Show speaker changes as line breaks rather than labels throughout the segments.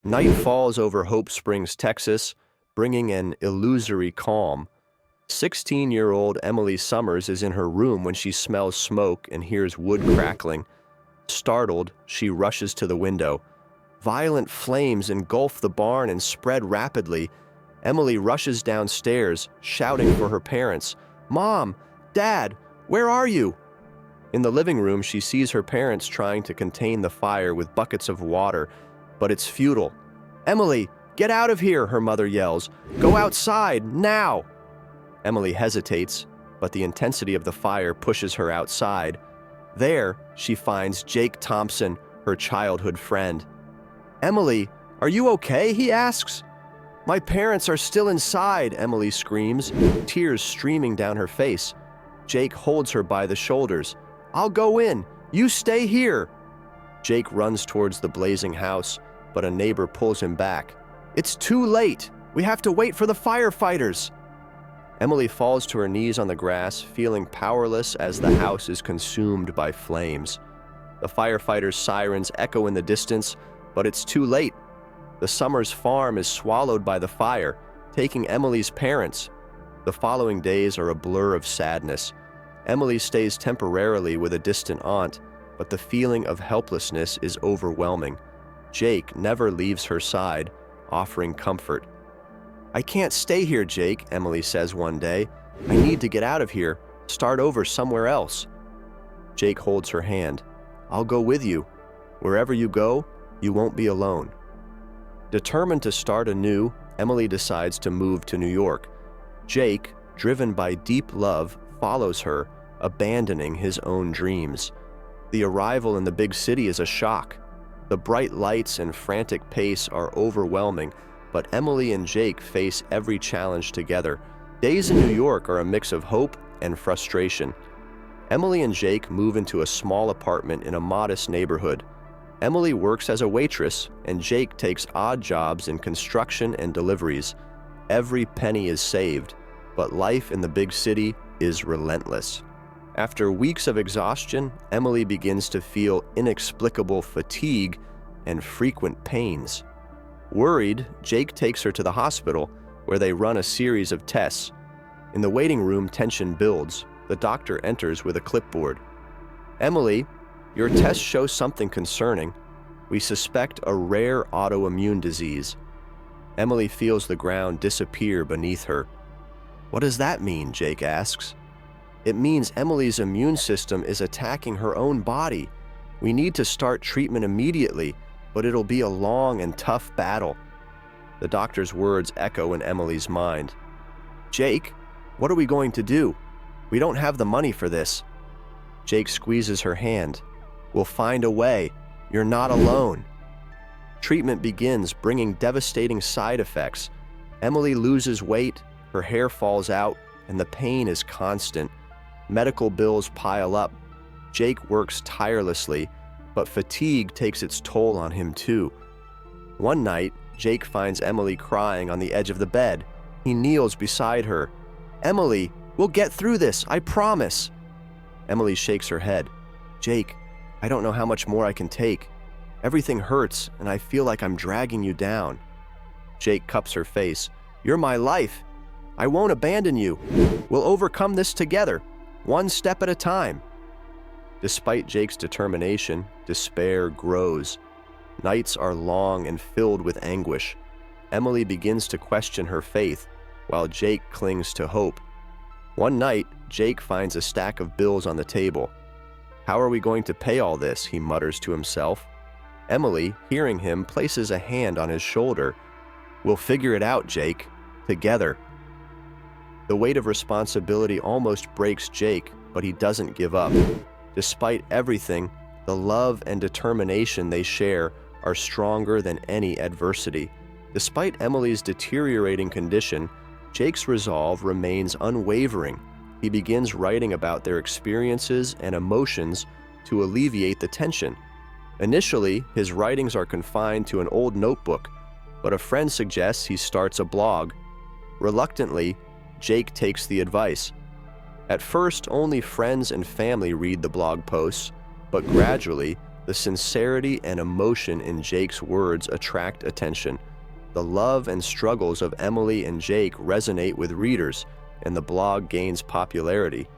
Night falls over Hope Springs, Texas, bringing an illusory calm. 16-year-old Emily Summers is in her room when she smells smoke and hears wood crackling. Startled, she rushes to the window. Violent flames engulf the barn and spread rapidly. Emily rushes downstairs, shouting for her parents. "Mom! Dad! Where are you?" In the living room, she sees her parents trying to contain the fire with buckets of water, but it's futile. "Emily, get out of here!" her mother yells. "Go outside, now!" Emily hesitates, but the intensity of the fire pushes her outside. There, she finds Jake Thompson, her childhood friend. "Emily, are you okay?" he asks. "My parents are still inside," Emily screams, tears streaming down her face. Jake holds her by the shoulders. "I'll go in. You stay here." Jake runs towards the blazing house, but a neighbor pulls him back. "It's too late. We have to wait for the firefighters." Emily falls to her knees on the grass, feeling powerless as the house is consumed by flames. The firefighters' sirens echo in the distance, but it's too late. The Summers farm is swallowed by the fire, taking Emily's parents. The following days are a blur of sadness. Emily stays temporarily with a distant aunt, but the feeling of helplessness is overwhelming. Jake never leaves her side, offering comfort. "I can't stay here, Jake," Emily says one day. "I need to get out of here, start over somewhere else." Jake holds her hand. "I'll go with you. Wherever you go, you won't be alone." Determined to start anew, Emily decides to move to New York. Jake, driven by deep love, follows her, abandoning his own dreams. The arrival in the big city is a shock. The bright lights and frantic pace are overwhelming, but Emily and Jake face every challenge together. Days in New York are a mix of hope and frustration. Emily and Jake move into a small apartment in a modest neighborhood. Emily works as a waitress, and Jake takes odd jobs in construction and deliveries. Every penny is saved, but life in the big city is relentless. After weeks of exhaustion, Emily begins to feel inexplicable fatigue and frequent pains. Worried, Jake takes her to the hospital, where they run a series of tests. In the waiting room, tension builds. The doctor enters with a clipboard. "Emily, your tests show something concerning. We suspect a rare autoimmune disease." Emily feels the ground disappear beneath her. "What does that mean?" Jake asks. "It means Emily's immune system is attacking her own body. We need to start treatment immediately, but it'll be a long and tough battle." The doctor's words echo in Emily's mind. "Jake, what are we going to do? We don't have the money for this." Jake squeezes her hand. "We'll find a way. You're not alone." Treatment begins, bringing devastating side effects. Emily loses weight, her hair falls out, and the pain is constant. Medical bills pile up. Jake works tirelessly, but fatigue takes its toll on him too. One night, Jake finds Emily crying on the edge of the bed. He kneels beside her. "Emily, we'll get through this, I promise." Emily shakes her head. "Jake, I don't know how much more I can take. Everything hurts, and I feel like I'm dragging you down." Jake cups her face. "You're my life. I won't abandon you. We'll overcome this together, one step at a time." Despite Jake's determination, despair grows. Nights are long and filled with anguish. Emily begins to question her faith, while Jake clings to hope. One night, Jake finds a stack of bills on the table. "How are we going to pay all this?" he mutters to himself. Emily, hearing him, places a hand on his shoulder. "We'll figure it out, Jake. Together." The weight of responsibility almost breaks Jake, but he doesn't give up. Despite everything, the love and determination they share are stronger than any adversity. Despite Emily's deteriorating condition, Jake's resolve remains unwavering. He begins writing about their experiences and emotions to alleviate the tension. Initially, his writings are confined to an old notebook, but a friend suggests he starts a blog. Reluctantly, Jake takes the advice. At first, only friends and family read the blog posts, but gradually, The sincerity and emotion in Jake's words attract attention. The love and struggles of Emily and Jake resonate with readers, and the blog gains popularity.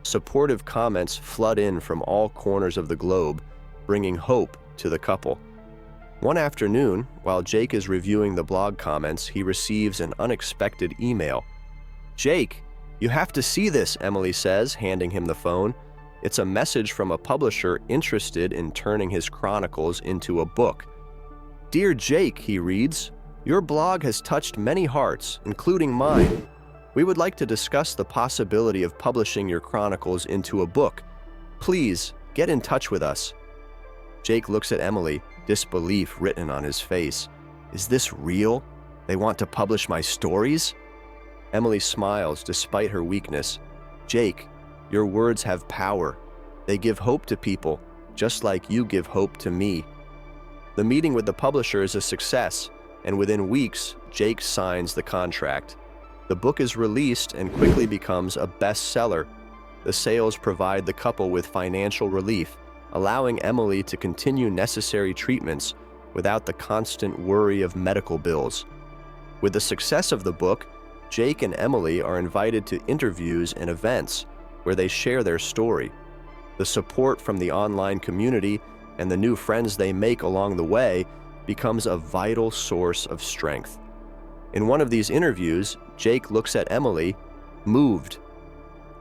Supportive comments flood in from all corners of the globe, bringing hope to the couple. One afternoon, while Jake is reviewing the blog comments, he receives an unexpected email. "Jake, you have to see this," Emily says, handing him the phone. It's a message from a publisher interested in turning his chronicles into a book. "Dear Jake," he reads, "your blog has touched many hearts, including mine. We would like to discuss the possibility of publishing your chronicles into a book. Please, get in touch with us." Jake looks at Emily, disbelief written on his face. "Is this real? They want to publish my stories?" Emily smiles despite her weakness. "Jake, your words have power. They give hope to people, just like you give hope to me." The meeting with the publisher is a success, and within weeks, Jake signs the contract. The book is released and quickly becomes a bestseller. The sales provide the couple with financial relief, allowing Emily to continue necessary treatments without the constant worry of medical bills. With the success of the book, Jake and Emily are invited to interviews and events where they share their story. The support from the online community and the new friends they make along the way becomes a vital source of strength. In one of these interviews, Jake looks at Emily, moved.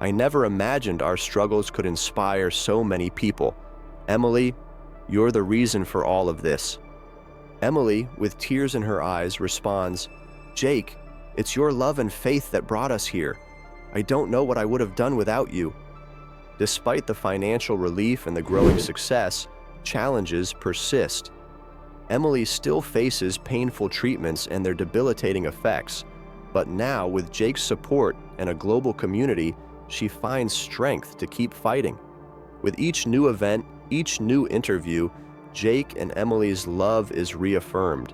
"I never imagined our struggles could inspire so many people. Emily, you're the reason for all of this." Emily, with tears in her eyes, responds, "Jake, it's your love and faith that brought us here. I don't know what I would have done without you." Despite the financial relief and the growing success, challenges persist. Emily still faces painful treatments and their debilitating effects, but now, with Jake's support and a global community, she finds strength to keep fighting. With each new event, each new interview, Jake and Emily's love is reaffirmed.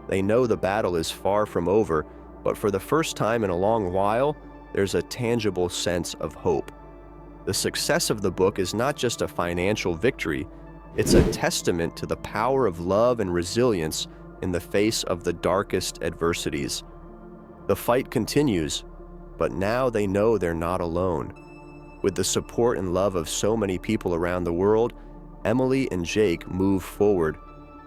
They know the battle is far from over, but for the first time in a long while, there's a tangible sense of hope. The success of the book is not just a financial victory, it's a testament to the power of love and resilience in the face of the darkest adversities. The fight continues, but now they know they're not alone. With the support and love of so many people around the world, Emily and Jake move forward,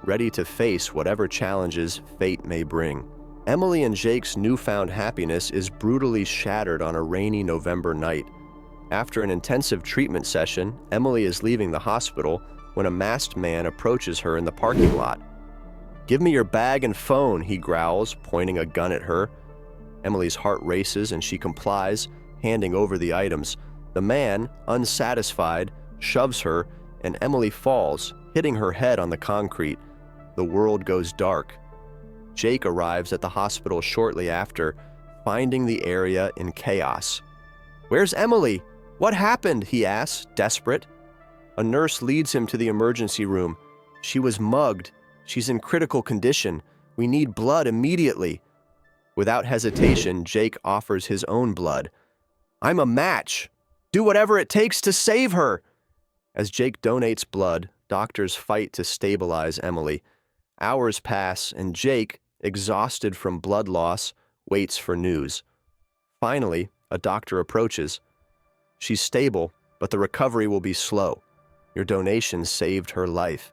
ready to face whatever challenges fate may bring. Emily and Jake's newfound happiness is brutally shattered on a rainy November night. After an intensive treatment session, Emily is leaving the hospital when a masked man approaches her in the parking lot. "Give me your bag and phone," he growls, pointing a gun at her. Emily's heart races and she complies, handing over the items. The man, unsatisfied, shoves her, and Emily falls, hitting her head on the concrete. The world goes dark. Jake arrives at the hospital shortly after, finding the area in chaos. "Where's Emily? What happened?" he asks, desperate. A nurse leads him to the emergency room. "She was mugged. She's in critical condition. We need blood immediately." Without hesitation, Jake offers his own blood. "I'm a match. Do whatever it takes to save her." As Jake donates blood, doctors fight to stabilize Emily. Hours pass, and Jake, exhausted from blood loss, waits for news. Finally, a doctor approaches. "She's stable, but the recovery will be slow. Your donation saved her life."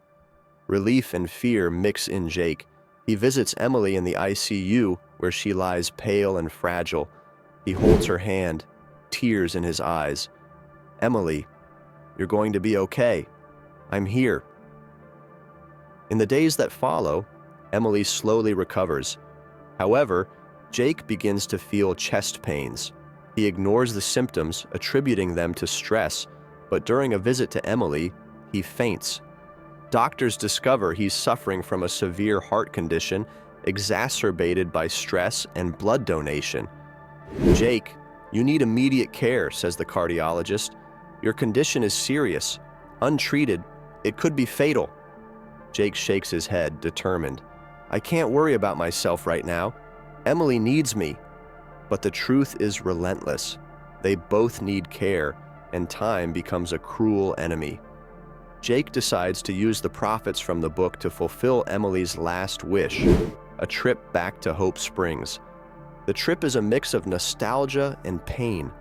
Relief and fear mix in Jake. He visits Emily in the ICU, where she lies pale and fragile. He holds her hand, tears in his eyes. "Emily, you're going to be okay. I'm here." In the days that follow, Emily slowly recovers. However, Jake begins to feel chest pains. He ignores the symptoms, attributing them to stress, but during a visit to Emily, he faints. Doctors discover he's suffering from a severe heart condition exacerbated by stress and blood donation. "Jake, you need immediate care," says the cardiologist. "Your condition is serious. Untreated, it could be fatal." Jake shakes his head, determined. "I can't worry about myself right now. Emily needs me." But the truth is relentless. They both need care, and time becomes a cruel enemy. Jake decides to use the profits from the book to fulfill Emily's last wish, a trip back to Hope Springs. The trip is a mix of nostalgia and pain.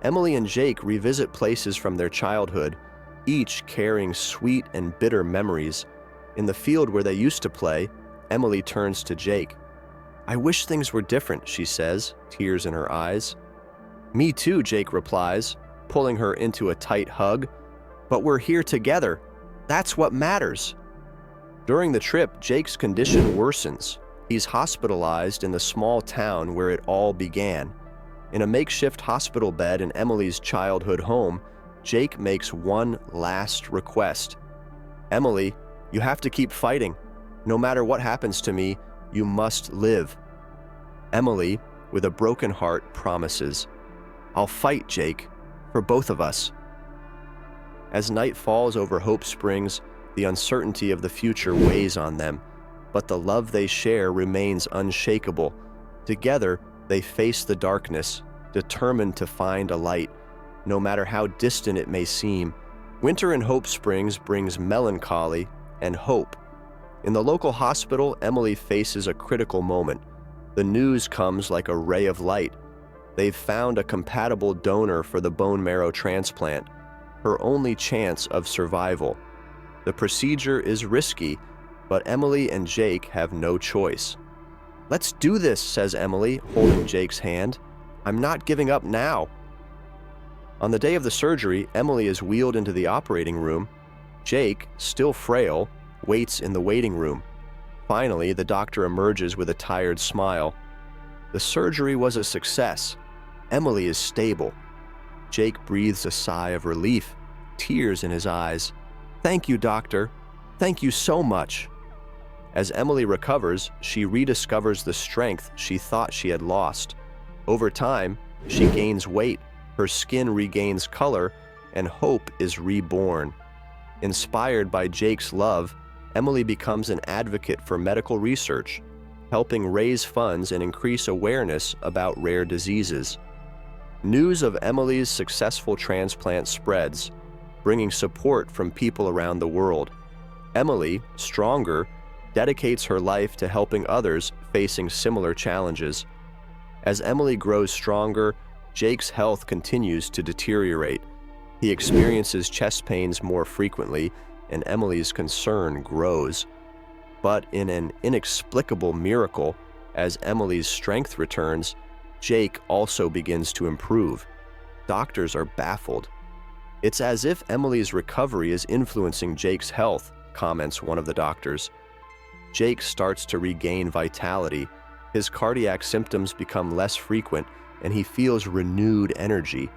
Emily and Jake revisit places from their childhood, each carrying sweet and bitter memories. In the field where they used to play, Emily turns to Jake. "I wish things were different," she says, tears in her eyes. "Me too," Jake replies, pulling her into a tight hug. "But we're here together. That's what matters." During the trip, Jake's condition worsens. He's hospitalized in the small town where it all began. In a makeshift hospital bed in Emily's childhood home, Jake makes one last request. "Emily, you have to keep fighting. No matter what happens to me, you must live." Emily, with a broken heart, promises, "I'll fight, Jake, for both of us." As night falls over Hope Springs, the uncertainty of the future weighs on them, but the love they share remains unshakable. Together, they face the darkness, determined to find a light, no matter how distant it may seem. Winter in Hope Springs brings melancholy and hope. In the local hospital, Emily faces a critical moment. The news comes like a ray of light. They've found a compatible donor for the bone marrow transplant, her only chance of survival. The procedure is risky, but Emily and Jake have no choice. "Let's do this," says Emily, holding Jake's hand. "I'm not giving up now." On the day of the surgery, Emily is wheeled into the operating room. Jake, still frail, waits in the waiting room. Finally, the doctor emerges with a tired smile. The surgery was a success. Emily is stable. Jake breathes a sigh of relief, tears in his eyes. "Thank you, doctor. Thank you so much." As Emily recovers, she rediscovers the strength she thought she had lost. Over time, she gains weight, her skin regains color, and hope is reborn. Inspired by Jake's love, Emily becomes an advocate for medical research, helping raise funds and increase awareness about rare diseases. News of Emily's successful transplant spreads, bringing support from people around the world. Emily, stronger, dedicates her life to helping others facing similar challenges. As Emily grows stronger, Jake's health continues to deteriorate. He experiences chest pains more frequently, and Emily's concern grows. But in an inexplicable miracle, as Emily's strength returns, Jake also begins to improve. Doctors are baffled. "It's as if Emily's recovery is influencing Jake's health," comments one of the doctors. Jake starts to regain vitality. His cardiac symptoms become less frequent, and he feels renewed energy.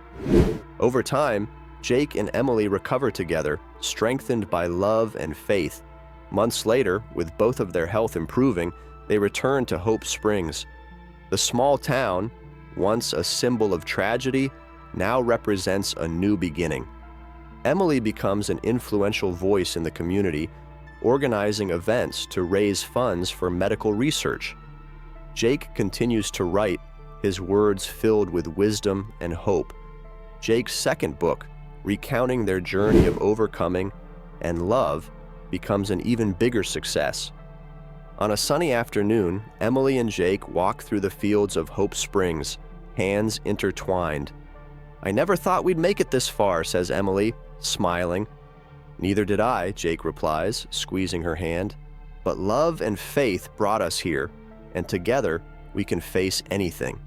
Over time, Jake and Emily recover together, strengthened by love and faith. Months later, with both of their health improving, they return to Hope Springs. The small town, once a symbol of tragedy, now represents a new beginning. Emily becomes an influential voice in the community, organizing events to raise funds for medical research. Jake continues to write, his words filled with wisdom and hope. Jake's second book, recounting their journey of overcoming and love, becomes an even bigger success. On a sunny afternoon, Emily and Jake walk through the fields of Hope Springs, hands intertwined. "I never thought we'd make it this far," says Emily, smiling. "Neither did I," Jake replies, squeezing her hand. "But love and faith brought us here, and together we can face anything."